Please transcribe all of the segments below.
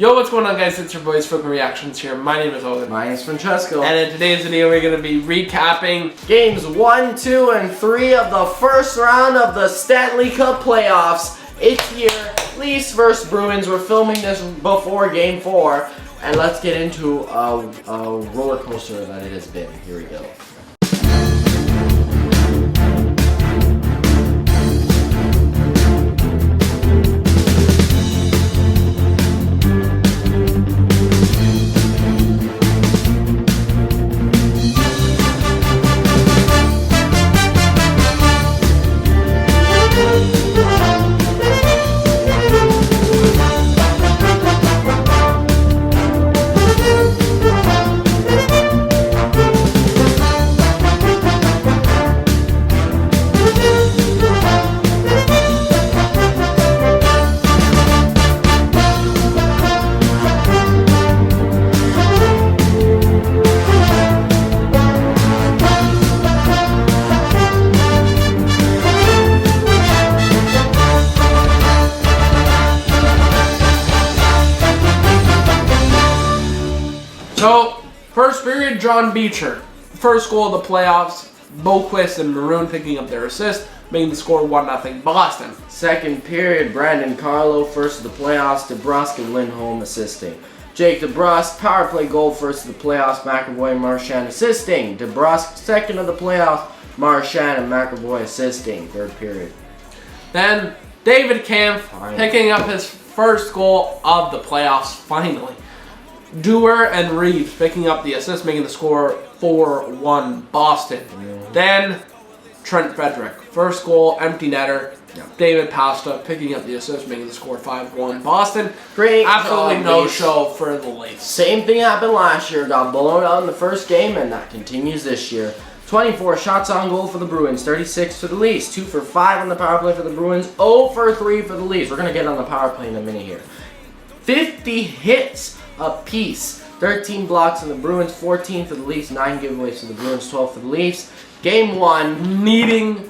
Yo, what's going on, guys? It's your boys Flippin' Reactions here. My name is Owen. My name is Francesco. And in today's video, we're going to be recapping Games 1, 2, and 3 of the first round of the Stanley Cup playoffs. It's here. Leafs versus Bruins. We're filming this before Game 4. And let's get into a roller coaster that it has been. Here we go. So, first period, John Beecher. First goal of the playoffs, Boquist and Maroon picking up their assist, making the score 1-0 Boston. Second period, Brandon Carlo, first of the playoffs, DeBrusk and Lindholm assisting. Jake DeBrusk, power play goal, first of the playoffs, McAvoy and Marchand assisting. DeBrusk, second of the playoffs, Marchand and McAvoy assisting. Third period. Then, David Kampf picking up his first goal of the playoffs, finally. Dewar and Reeves picking up the assist, making the score 4-1 Boston. Then Trent Frederick, first goal, empty netter. David Pasta picking up the assist, making the score 5-1 Boston. Great Absolutely job, no Leafs. show for the Leafs. Same thing happened last year. Got blown out in the first game, and that continues this year. 24 shots on goal for the Bruins, 36 for the Leafs. 2 for 5 on the power play for the Bruins, 0 for 3 for the Leafs. We're going to get on the power play in a minute here. 50 hits apiece. 13 blocks for the Bruins, 14 for the Leafs, 9 giveaways for the Bruins, 12 for the Leafs. Game 1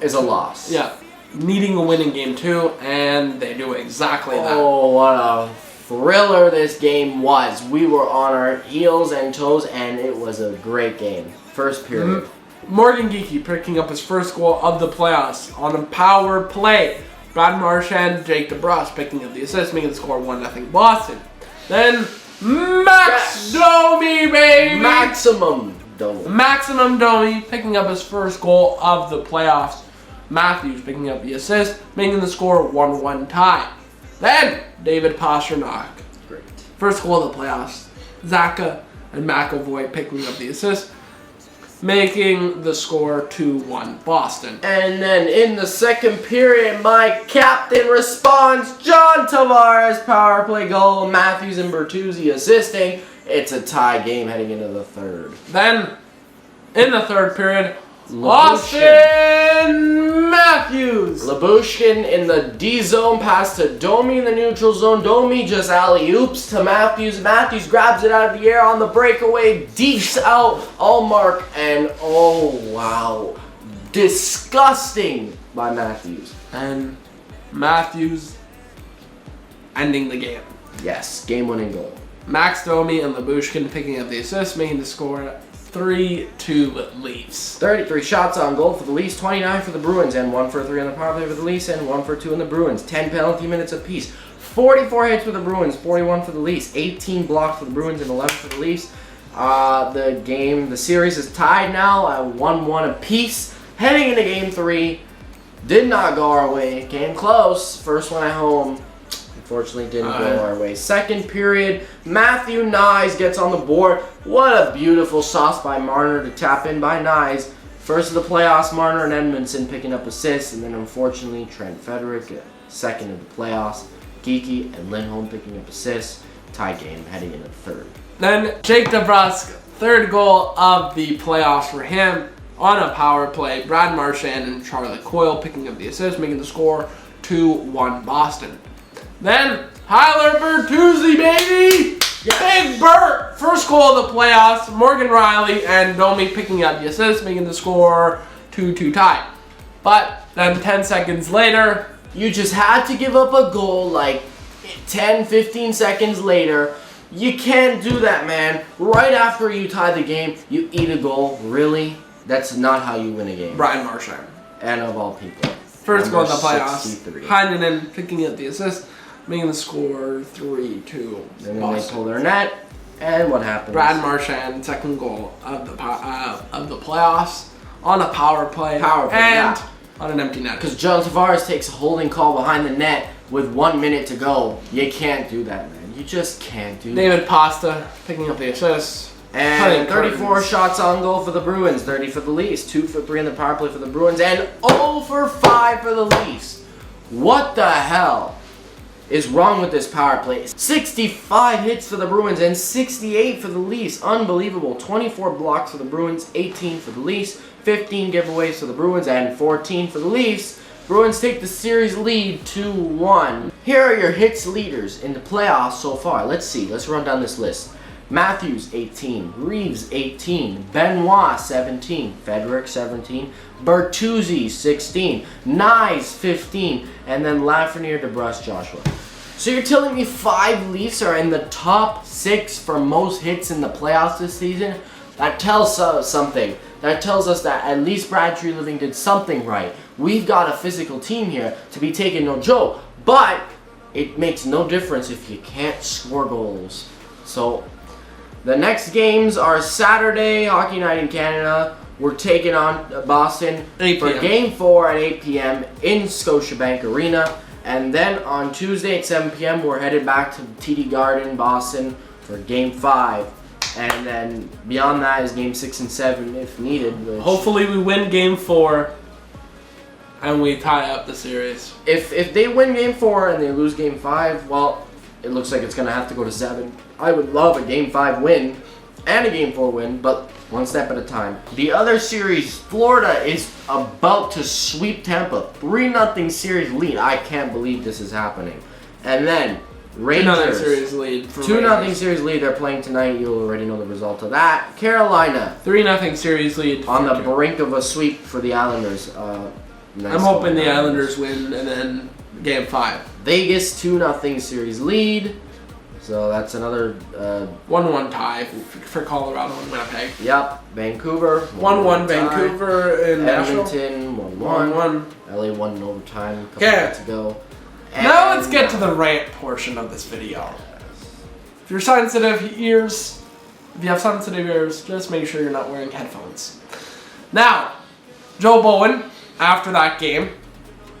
is a loss. Yeah, needing a win in Game 2, and they do exactly that. Oh, what a thriller this game was. We were on our heels and toes, and it was a great game. First period. Morgan Geekie picking up his first goal of the playoffs on a power play. Brad Marchand, Jake DeBrusk picking up the assist, making the score 1-0 Boston. Then Max Domi, baby! Maximum Domi. Maximum Domi picking up his first goal of the playoffs. Matthews picking up the assist, making the score 1-1 tie. Then David Pastrnak. Great. First goal of the playoffs. Zaka and McAvoy picking up the assist, making the score 2-1 Boston. And then in the second period, my captain responds. John Tavares, power play goal. Matthews and Bertuzzi assisting. It's a tie game heading into the third. Then, in the third period, Austin Matthews. Lyubushkin in the D zone, pass to Domi in the neutral zone. Domi just alley-oops to Matthews. Matthews grabs it out of the air on the breakaway, deeks out, all mark, and oh wow, disgusting by Matthews. And Matthews ending the game. Yes, game-winning goal. Max Domi and Lyubushkin picking up the assist, making the score 3-2 Leafs. 33 shots on goal for the Leafs, 29 for the Bruins, and 1 for 3 on the power play for the Leafs, and 1 for 2 on the Bruins. 10 penalty minutes apiece. 44 hits for the Bruins, 41 for the Leafs, 18 blocks for the Bruins, and 11 for the Leafs. The series is tied now at 1-1 apiece. Heading into Game 3, did not go our way. Came close. First one at home. Unfortunately, didn't go our way. Second period, Matthew Nyes gets on the board. What a beautiful sauce by Marner to tap in by Nyes. First of the playoffs, Marner and Edmondson picking up assists, and then unfortunately, Trent Frederick, second of the playoffs. Geekie and Lindholm picking up assists. Tie game heading into the third. Then Jake DeBrusk, third goal of the playoffs for him on a power play. Brad Marchand and Charlie Coyle picking up the assist, making the score 2-1 Boston. Then Tyler Bertuzzi, baby! Yes. Big Bert! First goal of the playoffs. Morgan Riley and Domi picking up the assist, making the score 2-2 tie. But then 10 seconds later, you just had to give up a goal like 10, 15 seconds later. You can't do that, man. Right after you tie the game, you eat a goal. Really? That's not how you win a game. Brian Marchand. And of all people. First goal in the playoffs. 63. Heinen picking up the assist, making the score 3-2. And then they pull their net, and what happens? Brad Marchand, second goal of the playoffs on a power play. And on an empty net. Because John Tavares takes a holding call behind the net with 1 minute to go. You can't do that, man. You just can't do that. David Pasta picking up the assist. And 34 shots on goal for the Bruins, 30 for the Leafs, 2 for 3 in the power play for the Bruins, and 0 for 5 for the Leafs. What the hell is wrong with this power play? 65 hits for the Bruins and 68 for the Leafs. Unbelievable. 24 blocks for the Bruins, 18 for the Leafs, 15 giveaways for the Bruins, and 14 for the Leafs. Bruins take the series lead 2-1. Here are your hits leaders in the playoffs so far. Let's see. Let's run down this list. Matthews, 18. Reeves, 18. Benoit, 17. Federic, 17. Bertuzzi, 16. Nyes, 15. And then Lafreniere, DeBrusque, Joshua. So you're telling me 5 Leafs are in the top 6 for most hits in the playoffs this season? That tells us something. That tells us that at least Brad Treliving did something right. We've got a physical team here to be taken no joke. But it makes no difference if you can't score goals. So the next games are Saturday, Hockey Night in Canada. We're taking on Boston for Game 4 at 8 p.m. in Scotiabank Arena. And then on Tuesday at 7 p.m. we're headed back to TD Garden, Boston for Game 5. And then beyond that is Game 6 and 7 if needed. Hopefully we win Game 4 and we tie up the series. If they win Game 4 and they lose Game 5, well, it looks like it's going to have to go to 7. I would love a Game 5 win and a Game 4 win, but one step at a time. The other series, Florida is about to sweep Tampa. 3-0 series lead. I can't believe this is happening. And then Rangers. 2-0 series lead. 2-0 series lead. They're playing tonight. You'll already know the result of that. Carolina. 3-0 series lead. On the brink of a sweep for the Islanders. I'm hoping the Islanders win and then Game 5. Vegas 2-0 series lead. So that's another 1-1 tie for Colorado and Winnipeg. Yep. Vancouver 1-1 Vancouver and Edmonton 1-1. 1-1. LA won in overtime. A couple minutes to go. And now let's get to the rant portion of this video. If you're sensitive ears, if you have sensitive ears, just make sure you're not wearing headphones. Now, Joe Bowen, after that game,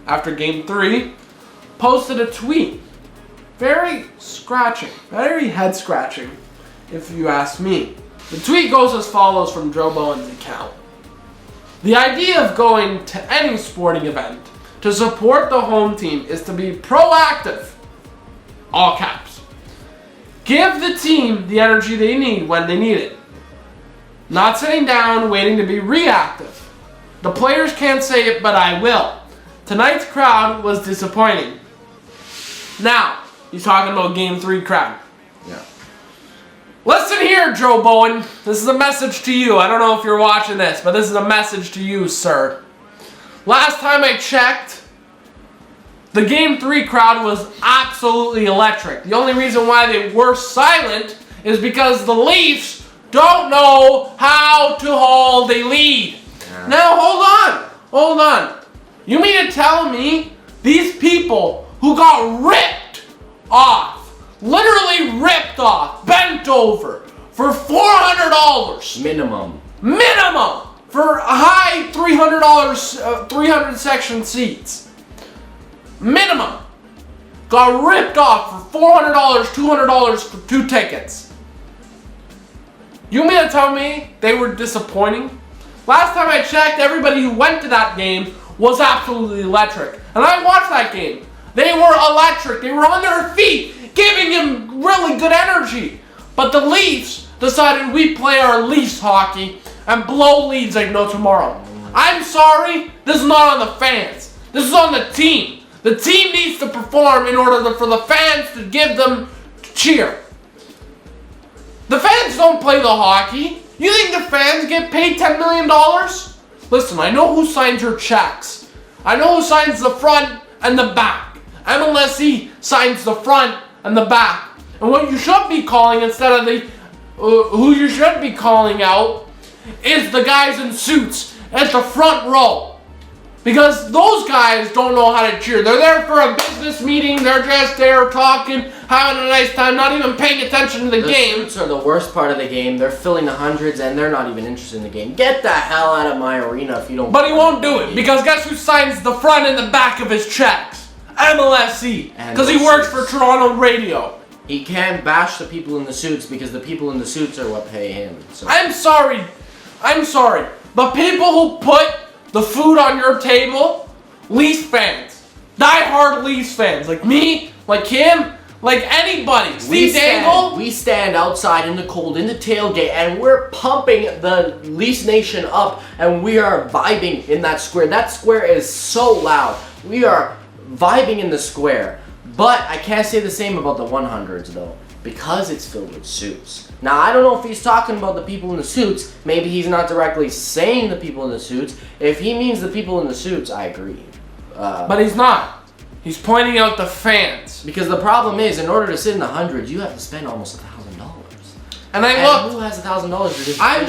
after Game 3, posted a tweet. Very scratching, very head scratching, if you ask me. The tweet goes as follows from Joe Bowen's account. The idea of going to any sporting event to support the home team is to be proactive. All caps. Give the team the energy they need when they need it. Not sitting down waiting to be reactive. The players can't say it, but I will. Tonight's crowd was disappointing. Now, he's talking about Game 3 crowd. Yeah. Listen here, Joe Bowen. This is a message to you. I don't know if you're watching this, but this is a message to you, sir. Last time I checked, the Game 3 crowd was absolutely electric. The only reason why they were silent is because the Leafs don't know how to hold a lead. Yeah. Now, hold on. You mean to tell me these people who got ripped off, literally ripped off, bent over for $400 minimum for a high $300 300 section seats minimum got ripped off for $400 $200 for 2 tickets? You mean to tell me they were disappointing? Last time I checked, everybody who went to that game was absolutely electric, and I watched that game. They were electric. They were on their feet, giving him really good energy. But the Leafs decided we play our Leafs hockey and blow leads like no tomorrow. I'm sorry, this is not on the fans. This is on the team. The team needs to perform in order for the fans to give them cheer. The fans don't play the hockey. You think the fans get paid $10 million? Listen, I know who signs your checks. I know who signs the front and the back. MLSE signs the front and the back. And what you should be calling instead of the who you should be calling out is the guys in suits at the front row. Because those guys don't know how to cheer. They're there for a business meeting. They're just there talking, having a nice time, not even paying attention to the game. The suits are the worst part of the game. They're filling the hundreds and they're not even interested in the game. Get the hell out of my arena if you don't. But he won't do it because guess who signs the front and the back of his checks? MLSE. Because he works for Toronto Radio. He can't bash the people in the suits because the people in the suits are what pay him. So. I'm sorry. But people who put the food on your table, Leafs fans, die-hard Leafs fans, like me, like him, like anybody. Steve Dangle. We stand outside in the cold, in the tailgate, and we're pumping the Leafs Nation up, and we are vibing in that square. That square is so loud. We are vibing in the square. But I can't say the same about the 100s, though, because it's filled with suits. Now, I don't know if he's talking about the people in the suits. Maybe he's not directly saying the people in the suits. If he means the people in the suits, I agree. But he's not. He's pointing out the fans. Because the problem is, in order to sit in the hundreds, you have to spend almost $1,000. And I looked. Who has $1,000 to just I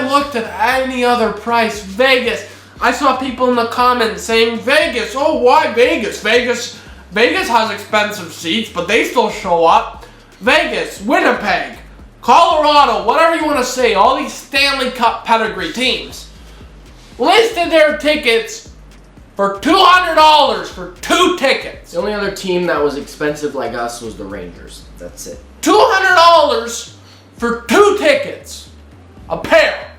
looked at any other price. Vegas. I saw people in the comments saying Vegas. Oh, why Vegas? Vegas has expensive seats, but they still show up. Vegas, Winnipeg, Colorado, whatever you want to say, all these Stanley Cup pedigree teams listed their tickets for $200 for 2 tickets. The only other team that was expensive like us was the Rangers. That's it. $200 for 2 tickets. A pair.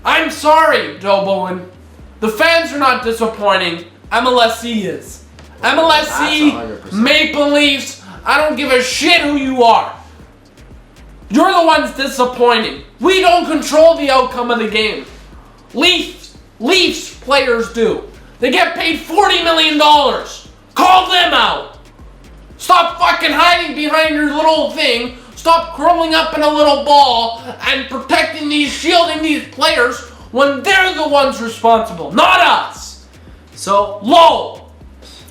I'm sorry, Joe Bowen. The fans are not disappointing. MLSE is. MLSE, Maple Leafs, I don't give a shit who you are. You're the ones disappointing. We don't control the outcome of the game. Leafs players do. They get paid $40 million. Call them out. Stop fucking hiding behind your little thing. Stop curling up in a little ball and shielding these players when they're the ones responsible, not us. So, low.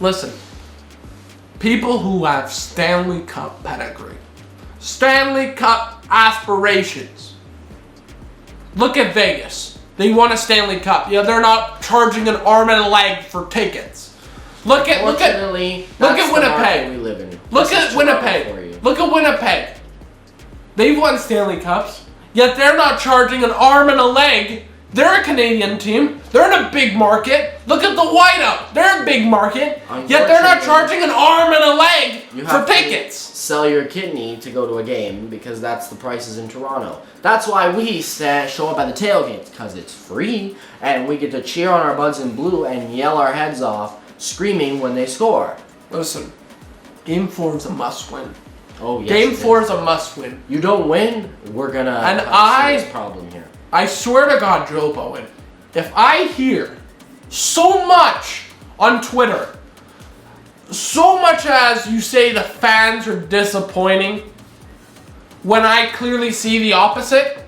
Listen, people who have Stanley Cup pedigree, Stanley Cup aspirations. Look at Vegas. They won a Stanley Cup. Yeah, they're not charging an arm and a leg for tickets. Look at Winnipeg. We live in. Look at Winnipeg. Look at Winnipeg. They've won Stanley Cups, yet they're not charging an arm and a leg. They're a Canadian team. They're in a big market. Look at the Whiteout. They're a big market. Yet they're not charging an arm and a leg for tickets. Sell your kidney to go to a game because that's the prices in Toronto. That's why we show up at the tailgate, because it's free and we get to cheer on our buds in blue and yell our heads off, screaming when they score. Listen, Game 4 is a must-win. Oh yes. Game 4 is a must-win. You don't win, we're gonna have a serious problem here. I swear to God, Joe Bowen, if I hear so much on Twitter, so much as you say the fans are disappointing, when I clearly see the opposite,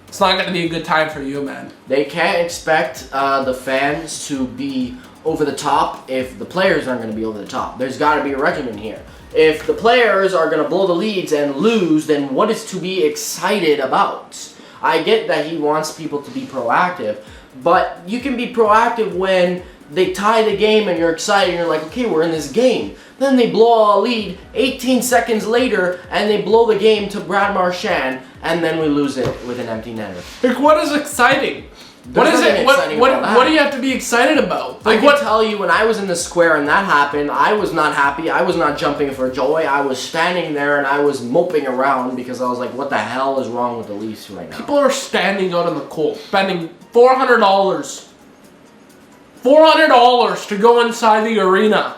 it's not going to be a good time for you, man. They can't expect the fans to be over the top if the players aren't going to be over the top. There's got to be a regimen here. If the players are going to blow the leads and lose, then what is to be excited about? I get that he wants people to be proactive, but you can be proactive when they tie the game and you're excited and you're like, okay, we're in this game. Then they blow a lead 18 seconds later and they blow the game to Brad Marchand and then we lose it with an empty netter. Like, what is exciting? What is it? What do you have to be excited about? Like, I can tell you, when I was in the square and that happened, I was not happy. I was not jumping for joy. I was standing there and I was moping around because I was like, what the hell is wrong with the Leafs right now? People are standing out in the cold, spending $400 to go inside the arena.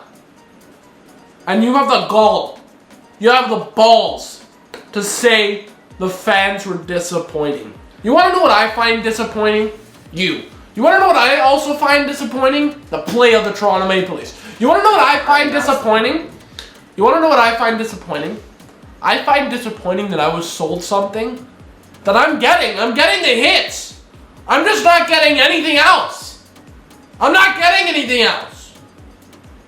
And you have the gall, you have the balls to say the fans were disappointing. You want to know what I find disappointing? You want to know what I also find disappointing? The play of the Toronto Maple Leafs. You want to know what I find disappointing? I find disappointing that I was sold something that I'm getting. I'm getting the hits. I'm just not getting anything else. I'm not getting anything else.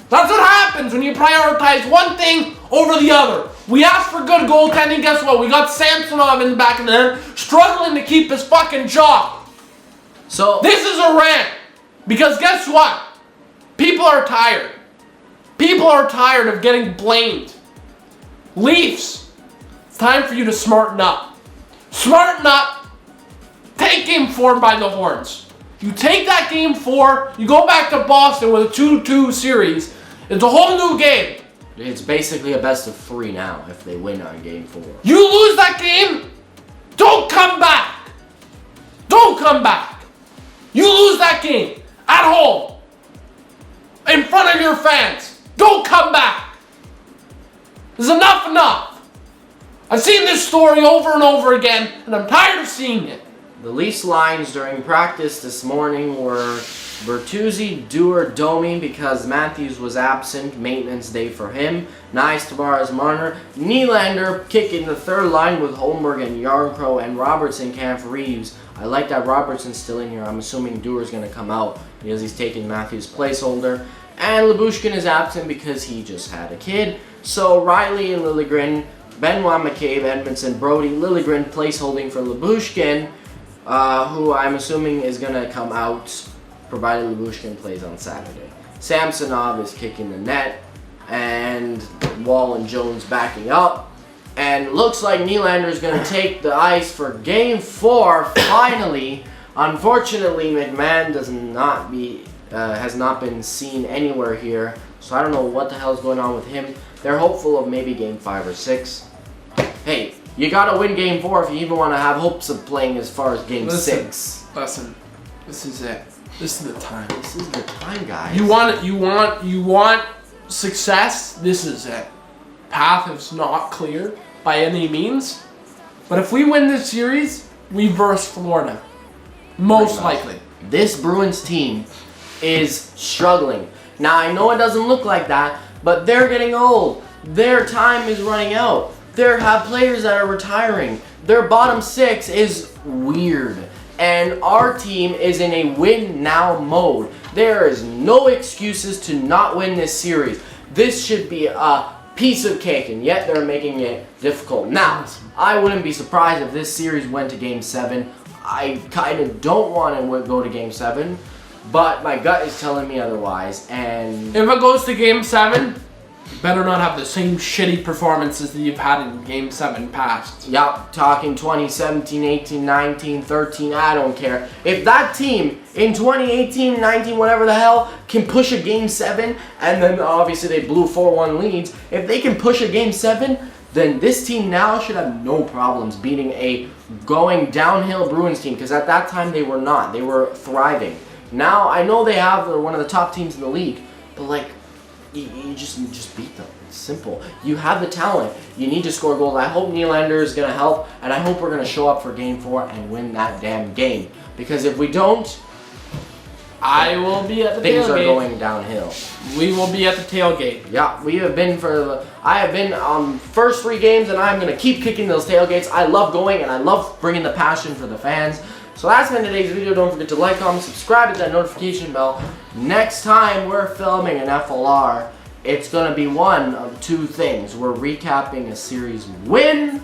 That's what happens when you prioritize one thing over the other. We asked for good goaltending, guess what? We got Samsonov in the back of the net, struggling to keep his fucking job. So this is a rant. Because guess what? People are tired. People are tired of getting blamed. Leafs, it's time for you to smarten up. Smarten up. Take game 4 by the horns. You take that game 4, you go back to Boston with a 2-2 series. It's a whole new game. It's basically a best of 3 now if they win on game 4. You lose that game, don't come back. Don't come back. You lose that game at home in front of your fans. Don't come back. There's enough. I've seen this story over and over again, and I'm tired of seeing it. The Leafs lines during practice this morning were Bertuzzi, Dewar, Domi because Matthews was absent, maintenance day for him. Nice, Tavares, Marner. Nylander kicking the third line with Holmberg and Yarncrow and Robertson, Camp Reeves. I like that Robertson's still in here. I'm assuming Dewar's going to come out because he's taking Matthews' placeholder. And Lyubushkin is absent because he just had a kid. So Riley and Liljegren, Benoit McCabe, Edmondson, Brody, Liljegren placeholding for Lyubushkin, who I'm assuming is going to come out provided Lyubushkin plays on Saturday. Samsonov is kicking the net, and Wall and Jones backing up. And looks like Nylander is going to take the ice for Game 4, finally. Unfortunately, McMahon has not been seen anywhere here, so I don't know what the hell is going on with him. They're hopeful of maybe Game 5 or 6. Hey, you got to win Game 4 if you even want to have hopes of playing as far as Game 6. Listen, this is it. This is the time. This is the time, guys. You want success? This is it. Path is not clear by any means. But if we win this series, we verse Florida. Most likely. This Bruins team is struggling. Now, I know it doesn't look like that, but they're getting old. Their time is running out. They have players that are retiring. Their bottom 6 is weird. And our team is in a win-now mode. There is no excuses to not win this series. This should be a piece of cake, and yet they're making it difficult. Now, I wouldn't be surprised if this series went to Game 7. I kind of don't want to go to Game 7, but my gut is telling me otherwise. And if it goes to Game 7, you better not have the same shitty performances that you've had in Game 7 past. Yup, talking 2017, 18, 19, 13, I don't care. If that team in 2018, 19, whatever the hell, can push a Game 7, and then obviously they blew 4-1 leads, if they can push a Game 7, then this team now should have no problems beating a going downhill Bruins team, because at that time they were not. They were thriving. Now, I know they're one of the top teams in the league, but like, you just beat them. It's simple. You have the talent. You need to score goals. I hope Nylander is going to help, and I hope we're going to show up for Game 4 and win that damn game. Because if we don't, I will be at the things tailgate. are going downhill. We will be at the tailgate. Yeah, I have been on first 3 games, and I'm going to keep kicking those tailgates. I love going, and I love bringing the passion for the fans. So that's been today's video. Don't forget to like, comment, subscribe, hit that notification bell. Next time we're filming an FLR, it's going to be one of 2 things. We're recapping a series win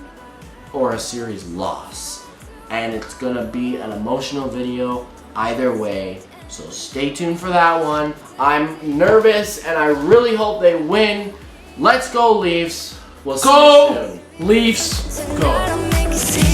or a series loss. And it's going to be an emotional video either way. So stay tuned for that one. I'm nervous and I really hope they win. Let's go, Leafs. We'll see you soon. Leafs, go.